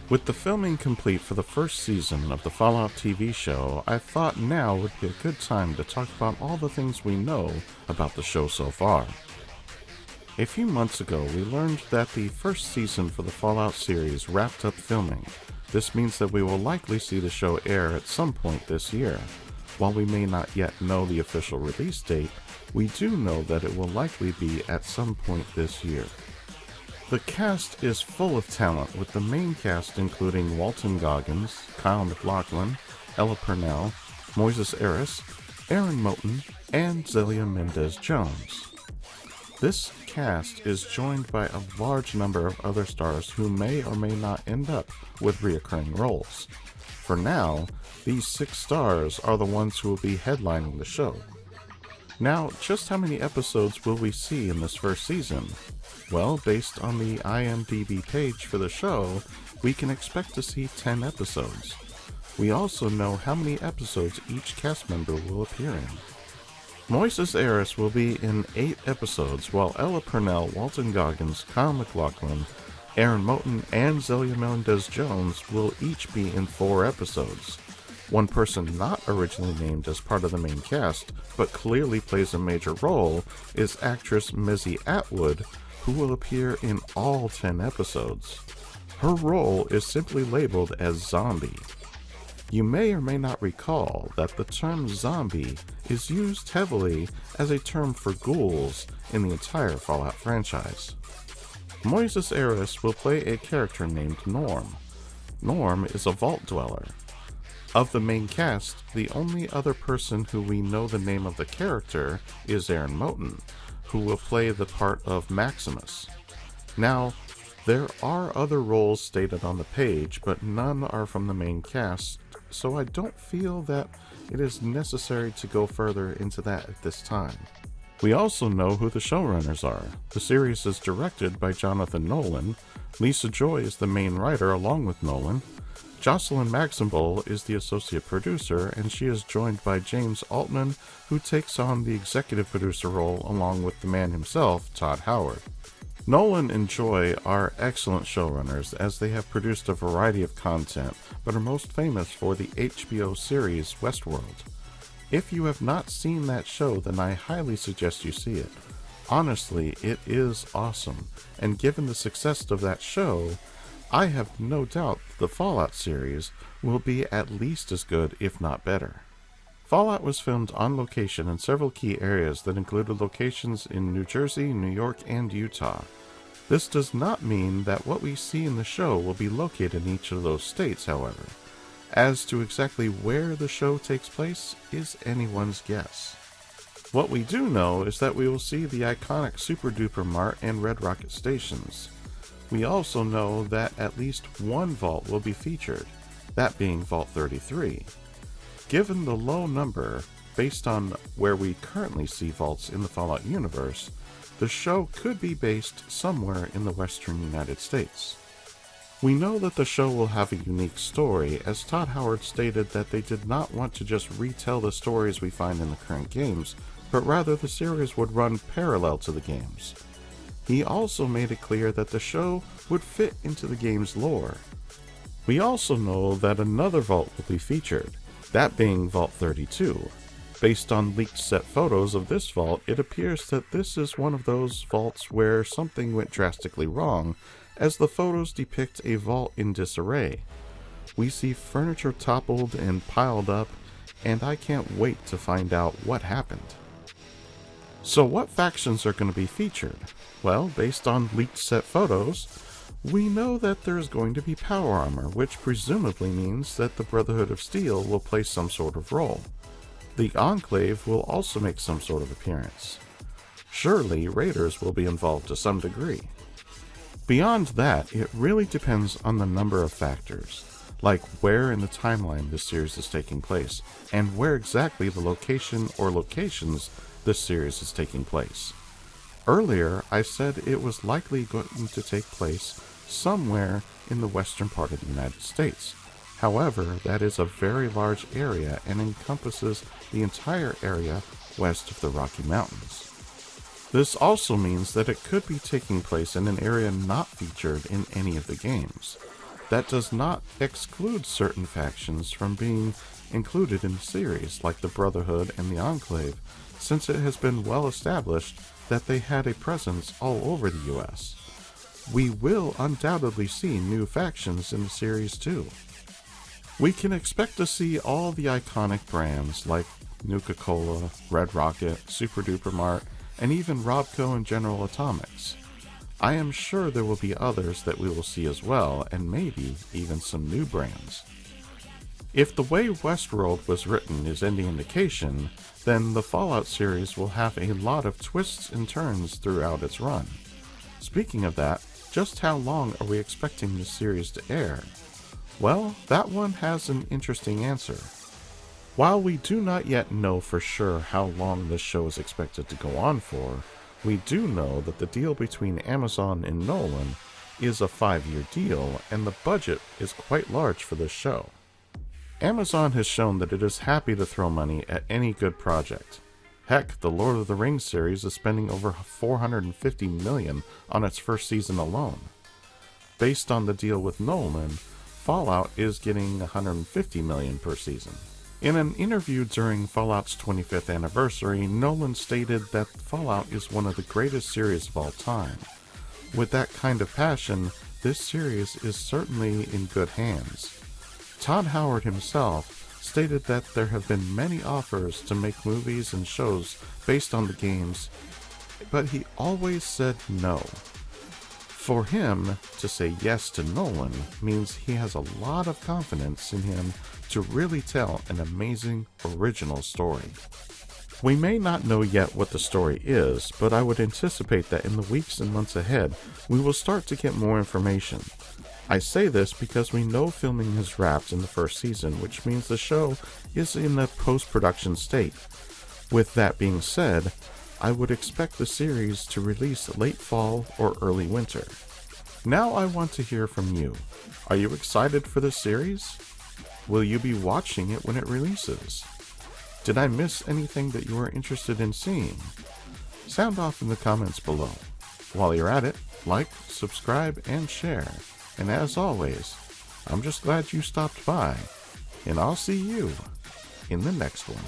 With the filming complete for the first season of the Fallout TV show, I thought now would be a good time to talk about all the things we know about the show so far. A few months ago, we learned that the first season for the Fallout series wrapped up filming. This means that we will likely see the show air at some point this year. While we may not yet know the official release date, we do know that it will likely be at some point this year. The cast is full of talent, with the main cast including Walton Goggins, Kyle MacLachlan, Ella Purnell, Moises Arias, Aaron Moten, and Zelia Mendez-Jones. This cast is joined by a large number of other stars who may or may not end up with reoccurring roles. For now, these 6 stars are the ones who will be headlining the show. Now, just how many episodes will we see in this first season? Well, based on the IMDb page for the show, we can expect to see 10 episodes. We also know how many episodes each cast member will appear in. Moises Arias will be in 8 episodes, while Ella Purnell, Walton Goggins, Kyle MacLachlan, Aaron Moten, and Zelia Mendez-Jones will each be in 4 episodes. One person not originally named as part of the main cast, but clearly plays a major role, is actress Missy Atwood, who will appear in all 10 episodes. Her role is simply labeled as Zombie. You may or may not recall that the term zombie is used heavily as a term for ghouls in the entire Fallout franchise. Moises Arias will play a character named Norm. Norm is a vault dweller. Of the main cast, the only other person who we know the name of the character is Aaron Moten, who will play the part of Maximus. Now, there are other roles stated on the page, but none are from the main cast, so I don't feel that it is necessary to go further into that at this time. We also know who the showrunners are. The series is directed by Jonathan Nolan. Lisa Joy is the main writer along with Nolan. Jocelyn Maximbowl is the associate producer, and she is joined by James Altman, who takes on the executive producer role along with the man himself, Todd Howard. Nolan and Joy are excellent showrunners, as they have produced a variety of content, but are most famous for the HBO series Westworld. If you have not seen that show, then I highly suggest you see it. Honestly, it is awesome, and given the success of that show, I have no doubt the Fallout series will be at least as good, if not better. Fallout was filmed on location in several key areas that included locations in New Jersey, New York, and Utah. This does not mean that what we see in the show will be located in each of those states, however. As to exactly where the show takes place is anyone's guess. What we do know is that we will see the iconic Super Duper Mart and Red Rocket stations. We also know that at least one vault will be featured, that being Vault 33. Given the low number, based on where we currently see vaults in the Fallout universe, the show could be based somewhere in the western United States. We know that the show will have a unique story, as Todd Howard stated that they did not want to just retell the stories we find in the current games, but rather the series would run parallel to the games. He also made it clear that the show would fit into the game's lore. We also know that another vault will be featured, that being Vault 32. Based on leaked set photos of this vault, it appears that this is one of those vaults where something went drastically wrong, as the photos depict a vault in disarray. We see furniture toppled and piled up, and I can't wait to find out what happened. So what factions are going to be featured? Well, based on leaked set photos, we know that there is going to be power armor, which presumably means that the Brotherhood of Steel will play some sort of role. The Enclave will also make some sort of appearance. Surely, Raiders will be involved to some degree. Beyond that, it really depends on the number of factors, like where in the timeline this series is taking place, and where exactly the location or locations this series is taking place. Earlier, I said it was likely going to take place somewhere in the western part of the United States. However, that is a very large area and encompasses the entire area west of the Rocky Mountains. This also means that it could be taking place in an area not featured in any of the games. That does not exclude certain factions from being included in the series, like the Brotherhood and the Enclave, since it has been well established that they had a presence all over the US. We will undoubtedly see new factions in the series too. We can expect to see all the iconic brands like Nuka-Cola, Red Rocket, Super Duper Mart, and even Robco and General Atomics. I am sure there will be others that we will see as well, and maybe even some new brands. If the way Westworld was written is any indication, then the Fallout series will have a lot of twists and turns throughout its run. Speaking of that, just how long are we expecting this series to air? Well, that one has an interesting answer. While we do not yet know for sure how long this show is expected to go on for, we do know that the deal between Amazon and Nolan is a 5-year deal, and the budget is quite large for this show. Amazon has shown that it is happy to throw money at any good project. Heck, the Lord of the Rings series is spending over $450 million on its first season alone. Based on the deal with Nolan, Fallout is getting $150 million per season. In an interview during Fallout's 25th anniversary, Nolan stated that Fallout is one of the greatest series of all time. With that kind of passion, this series is certainly in good hands. Todd Howard himself stated that there have been many offers to make movies and shows based on the games, but he always said no. For him to say yes to Nolan means he has a lot of confidence in him to really tell an amazing original story. We may not know yet what the story is, but I would anticipate that in the weeks and months ahead, we will start to get more information. I say this because we know filming has wrapped in the first season, which means the show is in a post-production state. With that being said, I would expect the series to release late fall or early winter. Now I want to hear from you. Are you excited for this series? Will you be watching it when it releases? Did I miss anything that you are interested in seeing? Sound off in the comments below. While you're at it, like, subscribe, and share. And as always, I'm just glad you stopped by, and I'll see you in the next one.